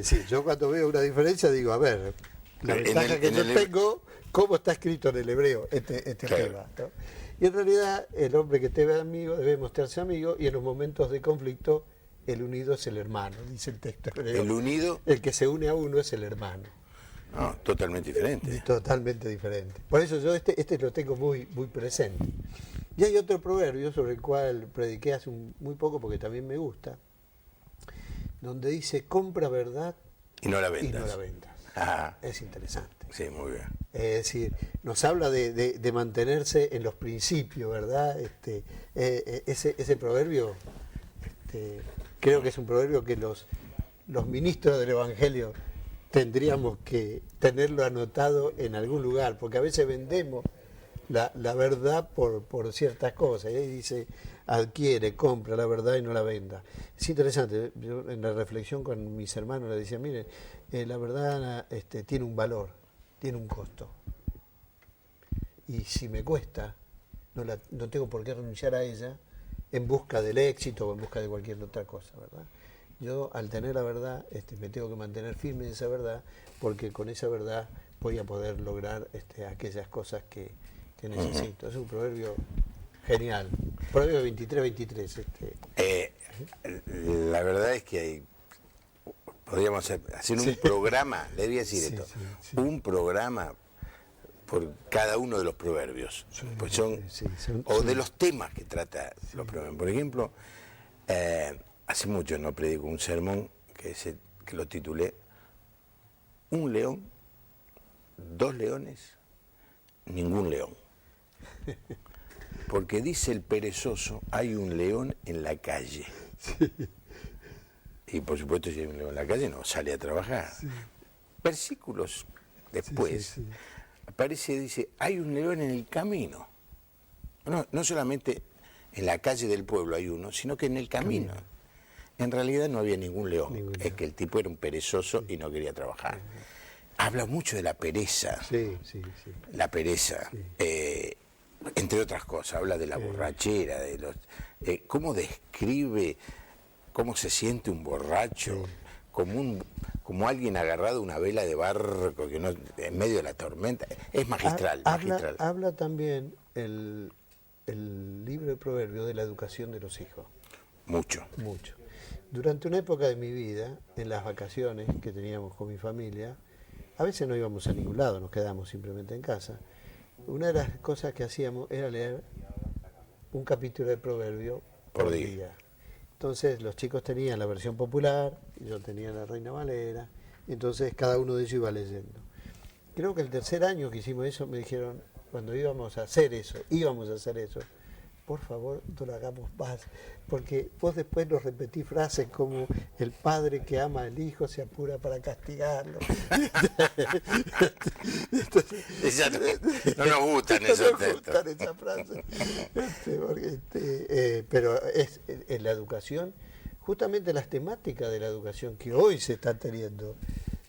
Sí, yo cuando veo una diferencia digo, a ver, la ventaja que yo tengo, ¿cómo está escrito en el hebreo este claro. tema? ¿No? Y en realidad el hombre que te ve amigo debe mostrarse amigo, y en los momentos de conflicto el unido es el hermano, dice el texto hebreo. El unido. El que se une a uno es el hermano. No, totalmente diferente. Totalmente diferente. Por eso yo este lo tengo muy, muy presente. Y hay otro proverbio sobre el cual prediqué hace muy poco, porque también me gusta, donde dice: compra verdad y no la vendas. Y no la vendas. Ajá. Es interesante. Sí, muy bien. Es decir, nos habla de mantenerse en los principios, ¿verdad? Ese proverbio, creo que es un proverbio que los ministros del Evangelio tendríamos que tenerlo anotado en algún lugar, porque a veces vendemos la verdad por ciertas cosas. Y ahí dice: adquiere, compra la verdad y no la venda. Es interesante. Yo en la reflexión con mis hermanos les decía: miren, la verdad tiene un valor, tiene un costo. Y si me cuesta, no tengo por qué renunciar a ella en busca del éxito o en busca de cualquier otra cosa, ¿verdad? Yo, al tener la verdad, me tengo que mantener firme en esa verdad, porque con esa verdad voy a poder lograr aquellas cosas que necesito. Es un proverbio genial. Proverbio 23. La verdad es que podríamos hacer un programa, le voy a decir esto, un programa por cada uno de los proverbios, pues o de los temas que trata los proverbios. Por ejemplo, hace mucho no predico un sermón que lo titulé Un león, dos leones, ningún león. Porque dice el perezoso: hay un león en la calle. Y por supuesto, si hay un león en la calle no sale a trabajar. Versículos después aparece y dice: hay un león en el camino. No solamente en la calle del pueblo hay uno, sino que en el camino. En realidad no había ningún león. Es que el tipo era un perezoso y no quería trabajar. Habla mucho de la pereza. La pereza. Entre otras cosas, habla de la borrachera, cómo describe cómo se siente un borracho, como alguien agarrado a una vela de barco que en medio de la tormenta. Es magistral. Habla también el libro de Proverbios de la educación de los hijos. Mucho. Durante una época de mi vida, en las vacaciones que teníamos con mi familia, a veces no íbamos a ningún lado, nos quedábamos simplemente en casa. Una de las cosas que hacíamos era leer un capítulo de Proverbio por día. Entonces los chicos tenían la versión popular y yo tenía la Reina Valera, entonces cada uno de ellos iba leyendo. Creo que el tercer año que hicimos eso me dijeron, cuando íbamos a hacer eso, por favor, no lo hagamos más, porque vos después nos repetís frases como: el padre que ama al hijo se apura para castigarlo. Entonces, no nos gustan esos textos. No nos gustan esas frases. Pero es en la educación, justamente las temáticas de la educación que hoy se están teniendo.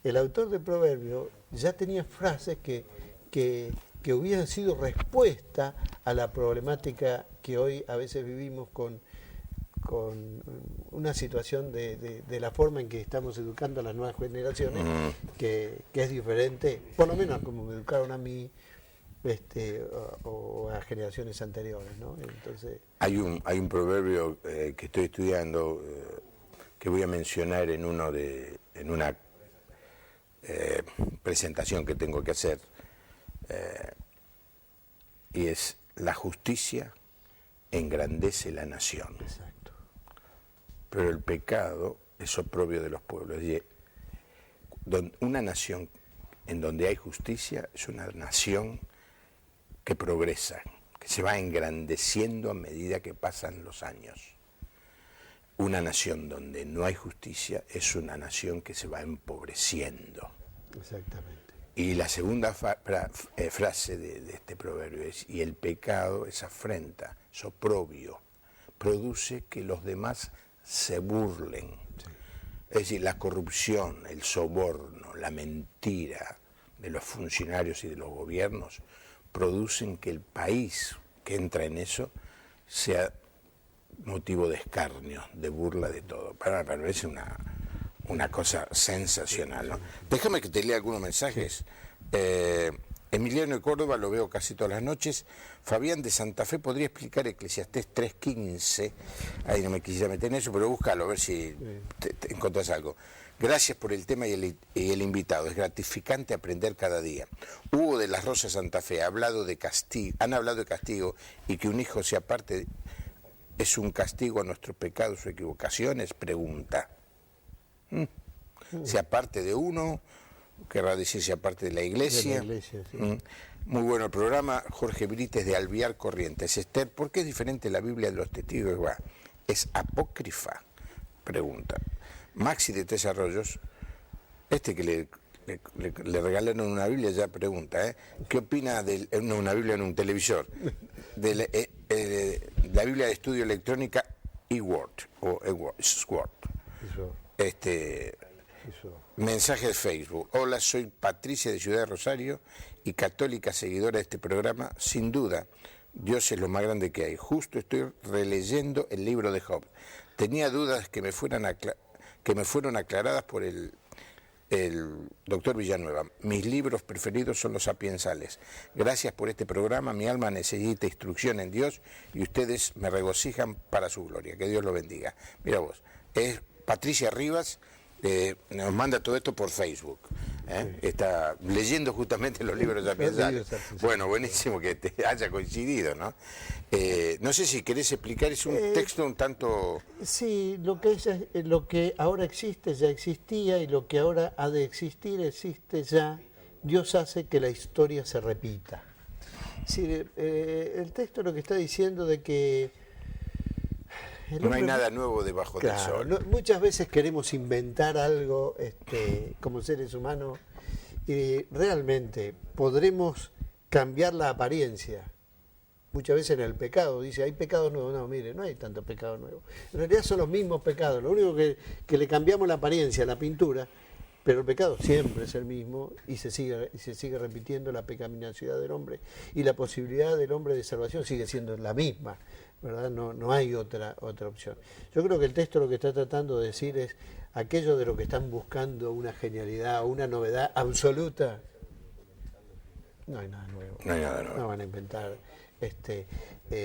El autor de Proverbios ya tenía frases que hubieran sido respuesta a la problemática que hoy a veces vivimos con una situación de la forma en que estamos educando a las nuevas generaciones, que es diferente, por lo menos como me educaron a mí o a generaciones anteriores, ¿no? Entonces, hay un proverbio que estoy estudiando, que voy a mencionar en una presentación que tengo que hacer, y es: la justicia engrandece la nación. exacto. Pero el pecado es oprobio de los pueblos. Es decir, una nación en donde hay justicia es una nación que progresa, que se va engrandeciendo a medida que pasan los años. Una nación donde no hay justicia es una nación que se va empobreciendo. Exactamente. Y la segunda frase de este proverbio es: y el pecado es afrenta, es oprobio, produce que los demás se burlen. Sí. Es decir, la corrupción, el soborno, la mentira de los funcionarios y de los gobiernos producen que el país que entra en eso sea motivo de escarnio, de burla, de todo. Para mí me parece una cosa sensacional, ¿no? Déjame que te lea algunos mensajes. Emiliano de Córdoba, lo veo casi todas las noches. Fabián de Santa Fe, ¿podría explicar Eclesiastés 3:15? Ahí no me quisiera meter en eso, pero búscalo, a ver si te encontrás algo. Gracias por el tema y el invitado. Es gratificante aprender cada día. Hugo de las Rosas Santa Fe han hablado de castigo y que un hijo se aparte es un castigo a nuestros pecados o equivocaciones, pregunta. Se aparte de uno, querrá decir se aparte de la iglesia. Sí. Muy bueno el programa. Jorge Brites de Alviar Corrientes. Esther, ¿por qué es diferente la Biblia de los testigos de Jehová? ¿Es apócrifa? Pregunta. Maxi de Tres Arroyos, que le regalaron una Biblia, ya pregunta, ¿qué opina de una Biblia en un televisor? De la Biblia de estudio electrónica eWord o eWord. Mensaje de Facebook. Hola, soy Patricia de Ciudad de Rosario y católica seguidora de este programa. Sin duda, Dios es lo más grande que hay. Justo estoy releyendo el libro de Job. Tenía dudas que me fueron aclaradas por el doctor Villanueva. Mis libros preferidos son los sapiensales. Gracias por este programa. Mi alma necesita instrucción en Dios y ustedes me regocijan para su gloria. Que Dios lo bendiga. Mira vos, es Patricia Rivas. Nos manda todo esto por Facebook. Está leyendo justamente los libros de sapiensales. Bueno, buenísimo que te haya coincidido, ¿no? No sé si querés explicar, es un texto un tanto... Sí, lo que ahora existe ya existía y lo que ahora ha de existir existe ya. Dios hace que la historia se repita. Es decir, el texto lo que está diciendo de que no hay nada nuevo debajo del sol. Muchas veces queremos inventar algo como seres humanos y realmente podremos cambiar la apariencia. Muchas veces en el pecado dice, hay pecados nuevos. No, mire, no hay tanto pecado nuevo. En realidad son los mismos pecados. Lo único que le cambiamos la apariencia, la pintura, pero el pecado siempre es el mismo y se sigue repitiendo la pecaminosidad del hombre. Y la posibilidad del hombre de salvación sigue siendo la misma, ¿verdad? No hay otra opción. Yo creo que el texto lo que está tratando de decir es aquello de lo que están buscando una genialidad, una novedad absoluta. No hay nada nuevo. No hay nada nuevo. No van a inventar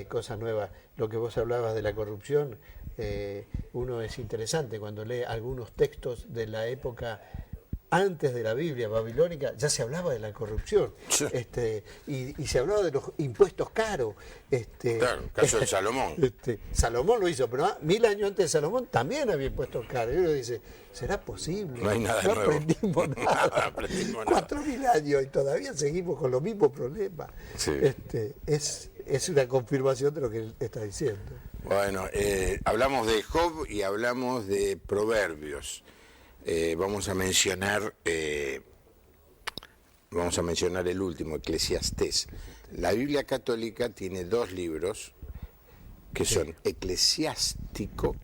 cosas nuevas. Lo que vos hablabas de la corrupción, uno es interesante cuando lee algunos textos de la época antes de la Biblia babilónica, ya se hablaba de la corrupción, Sí. Y se hablaba de los impuestos caros. Claro, el caso de Salomón. Salomón lo hizo, pero 1000 años antes de Salomón también había impuestos caros. Y uno dice, ¿será posible? No hay nada no nuevo. aprendimos nada. Nada, aprendimos nada. 4000 años y todavía seguimos con los mismos problemas. Sí. Es una confirmación de lo que él está diciendo. Bueno, hablamos de Job y hablamos de Proverbios. Vamos a mencionar el último, Eclesiastés. La Biblia católica tiene dos libros que son Eclesiástico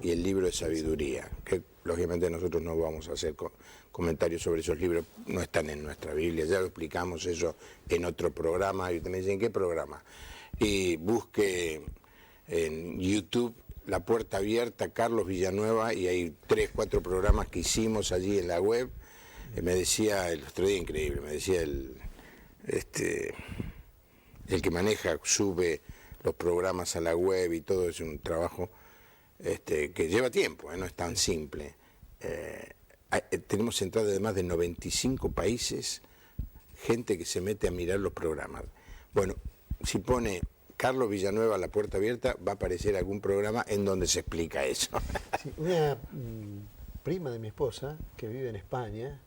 y el libro de sabiduría, que lógicamente nosotros no vamos a hacer comentarios sobre esos libros, no están en nuestra Biblia, ya lo explicamos eso en otro programa, y usted me dice, ¿en qué programa? Y busque en YouTube La Puerta Abierta, Carlos Villanueva, y hay 3, 4 programas que hicimos allí en la web. Me decía, el otro día increíble, me decía el que maneja, sube los programas a la web y todo, es un trabajo que lleva tiempo, no es tan simple. Tenemos entrada de más de 95 países, gente que se mete a mirar los programas. Bueno, si pone Carlos Villanueva, La Puerta Abierta, va a aparecer algún programa en donde se explica eso. Sí, una prima de mi esposa, que vive en España,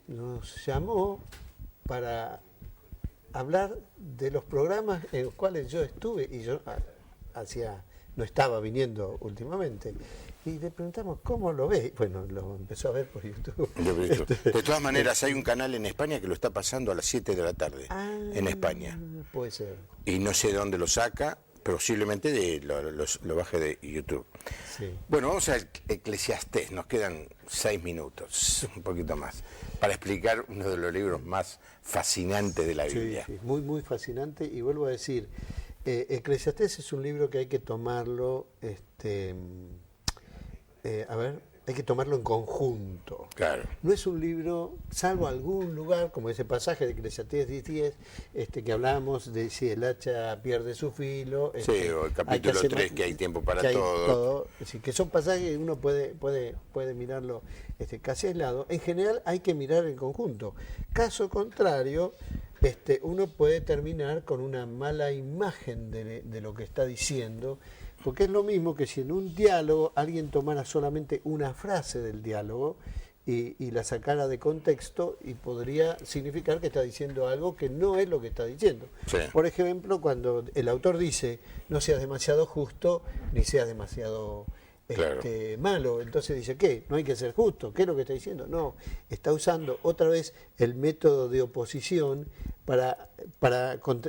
nos llamó para hablar de los programas en los cuales yo estuve, y yo no estaba viniendo últimamente. Y le preguntamos, ¿cómo lo ve? Bueno, lo empezó a ver por YouTube. De todas maneras, hay un canal en España que lo está pasando a las 7 de la tarde, en España. Puede ser. Y no sé de dónde lo saca, posiblemente lo baje de YouTube. Sí. Bueno, vamos al Eclesiastés, nos quedan 6 minutos, un poquito más, para explicar uno de los libros más fascinantes de la Biblia. Sí, muy, muy fascinante, y vuelvo a decir, Eclesiastés es un libro que hay que tomarlo, hay que tomarlo en conjunto. Claro. No es un libro, salvo algún lugar, como ese pasaje de Eclesiastés 10:10, que hablábamos de si el hacha pierde su filo. Sí, o el capítulo 3, que hay tiempo para todo. Es decir, que son pasajes que uno puede mirarlo casi aislado. En general hay que mirar en conjunto. Caso contrario, uno puede terminar con una mala imagen de lo que está diciendo, porque es lo mismo que si en un diálogo alguien tomara solamente una frase del diálogo y la sacara de contexto, y podría significar que está diciendo algo que no es lo que está diciendo. Sí. Por ejemplo, cuando el autor dice no seas demasiado justo ni seas demasiado Claro. malo, entonces dice, ¿qué? No hay que ser justo. ¿Qué es lo que está diciendo? No, está usando otra vez el método de oposición para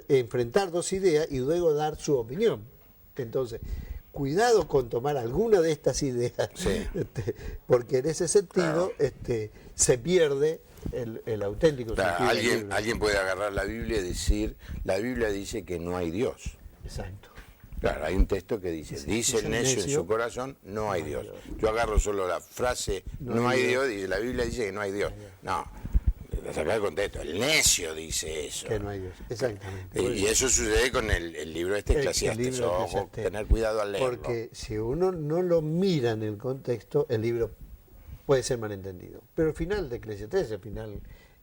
enfrentar dos ideas y luego dar su opinión. Entonces, cuidado con tomar alguna de estas ideas, Sí. porque en ese sentido se pierde el auténtico sentido del libro. Alguien puede agarrar la Biblia y decir, la Biblia dice que no hay Dios. Exacto. Claro, hay un texto que dice, Sí, dice el necio en su corazón, no hay Dios. Yo agarro solo la frase, no hay Dios, y la Biblia dice que no hay Dios. No, la saca del contexto, el necio dice eso. Que no hay Dios, exactamente. Y eso sucede con el libro Eclesiastés. libro Ojo, Eclesiastés. tener cuidado al leerlo. Porque si uno no lo mira en el contexto, el libro puede ser malentendido. Pero el final de Eclesiastés es el final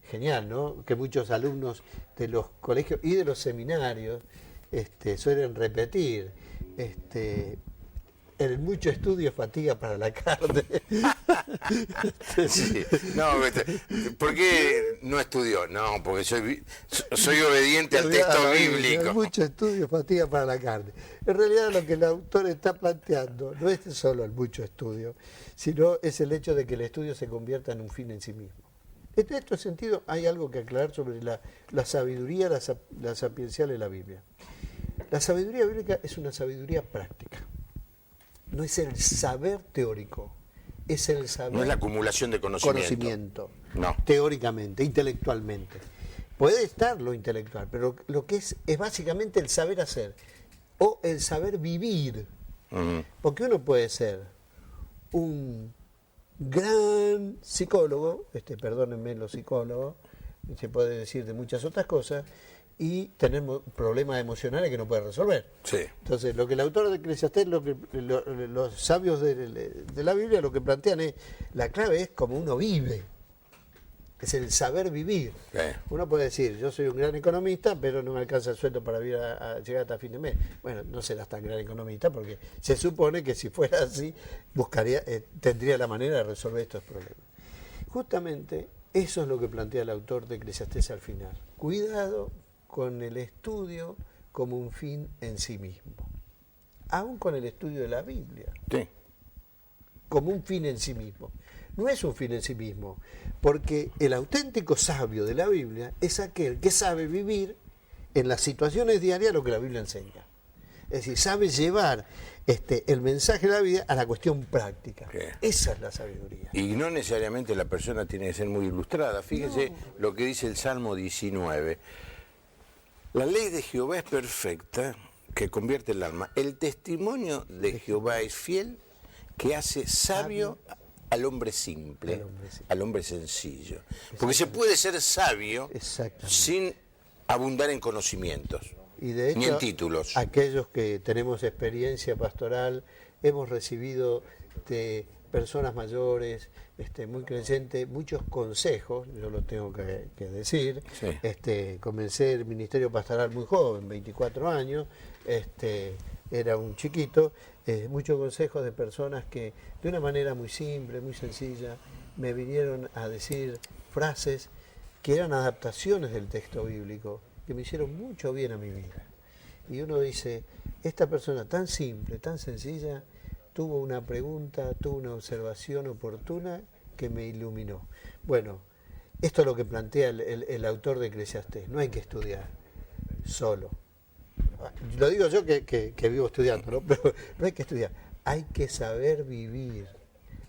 genial, ¿no? Que muchos alumnos de los colegios y de los seminarios suelen repetir. El mucho estudio es fatiga para la carne. Sí. No, ¿por qué no estudió? No, porque soy obediente al texto bíblico. El mucho estudio es fatiga para la carne. En realidad lo que el autor está planteando no es solo el mucho estudio, sino es el hecho de que el estudio se convierta en un fin en sí mismo. En este sentido hay algo que aclarar sobre la sabiduría, la sapiencial de la Biblia. La sabiduría bíblica es una sabiduría práctica. No es el saber teórico, es el saber... No es la acumulación de conocimiento. No. Teóricamente, intelectualmente. Puede estar lo intelectual, pero lo que es básicamente el saber hacer o el saber vivir. Uh-huh. Porque uno puede ser un gran psicólogo, perdónenme los psicólogos, se puede decir de muchas otras cosas, y tener problemas emocionales que no puede resolver. Sí. Entonces, lo que el autor de Eclesiastés, los sabios de la Biblia, lo que plantean es, la clave es cómo uno vive, es el saber vivir. Sí. Uno puede decir, yo soy un gran economista, pero no me alcanza el sueldo para llegar hasta fin de mes. Bueno, no serás tan gran economista, porque se supone que si fuera así, tendría la manera de resolver estos problemas. Justamente, eso es lo que plantea el autor de Eclesiastés al final. Cuidado con el estudio como un fin en sí mismo, aún con el estudio de la Biblia, Sí. como un fin en sí mismo. No es un fin en sí mismo, porque el auténtico sabio de la Biblia es aquel que sabe vivir en las situaciones diarias lo que la Biblia enseña. Es decir, sabe llevar el mensaje de la vida a la cuestión práctica. Sí. Esa es la sabiduría. Y no necesariamente la persona tiene que ser muy ilustrada. Fíjese lo que dice el Salmo 19. La ley de Jehová es perfecta, que convierte el alma. El testimonio de Jehová es fiel, que hace sabio al hombre simple, al hombre sencillo. Porque se puede ser sabio sin abundar en conocimientos, y de hecho, ni en títulos. Aquellos que tenemos experiencia pastoral, hemos recibido de personas mayores, muy creyentes, muchos consejos, yo lo tengo que decir. Sí. Comencé el ministerio pastoral muy joven, 24 años, era un chiquito, muchos consejos de personas que de una manera muy simple, muy sencilla, me vinieron a decir frases que eran adaptaciones del texto bíblico, que me hicieron mucho bien a mi vida. Y uno dice, esta persona tan simple, tan sencilla, tuvo una pregunta, tuvo una observación oportuna que me iluminó. Bueno, esto es lo que plantea el autor de Eclesiastés. No hay que estudiar solo. lo digo yo que vivo estudiando, ¿no? Pero no hay que estudiar, hay que saber vivir,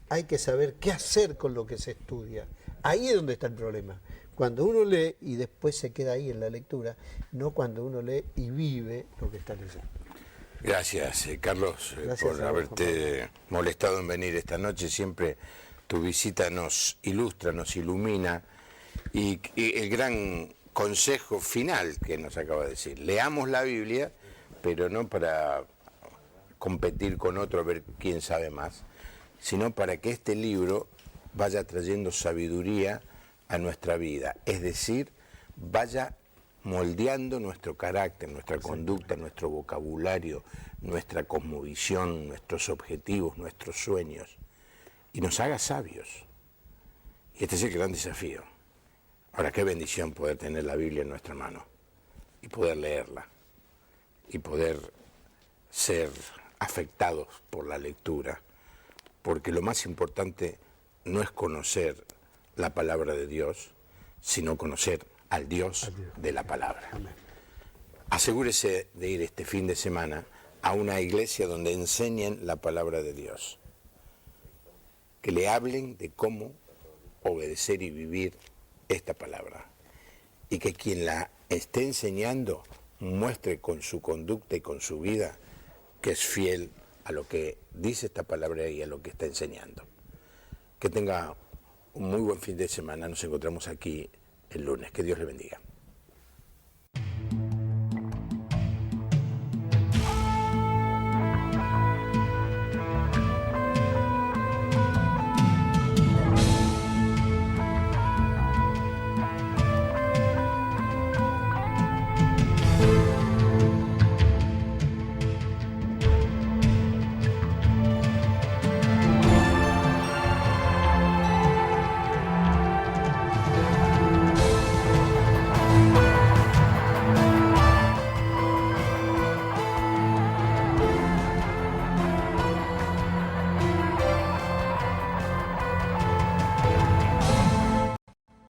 hay que saber qué hacer con lo que se estudia. Ahí es donde está el problema. Cuando uno lee y después se queda ahí en la lectura, no cuando uno lee y vive lo que está leyendo. Gracias, Carlos, por haberte molestado en venir esta noche. Siempre tu visita nos ilustra, nos ilumina. Y el gran consejo final que nos acaba de decir: leamos la Biblia, pero no para competir con otro a ver quién sabe más, sino para que este libro vaya trayendo sabiduría a nuestra vida, es decir, vaya moldeando nuestro carácter, nuestra conducta, nuestro vocabulario, nuestra cosmovisión, nuestros objetivos, nuestros sueños, y nos haga sabios. Y este es el gran desafío. Ahora, qué bendición poder tener la Biblia en nuestra mano y poder leerla y poder ser afectados por la lectura, porque lo más importante no es conocer la palabra de Dios, sino conocer al Dios de la palabra. Amén. Asegúrese de ir este fin de semana a una iglesia donde enseñen la palabra de Dios, que le hablen de cómo obedecer y vivir esta palabra, y que quien la esté enseñando muestre con su conducta y con su vida que es fiel a lo que dice esta palabra y a lo que está enseñando. Que tenga un muy buen fin de semana. Nos encontramos aquí el lunes. Que Dios le bendiga.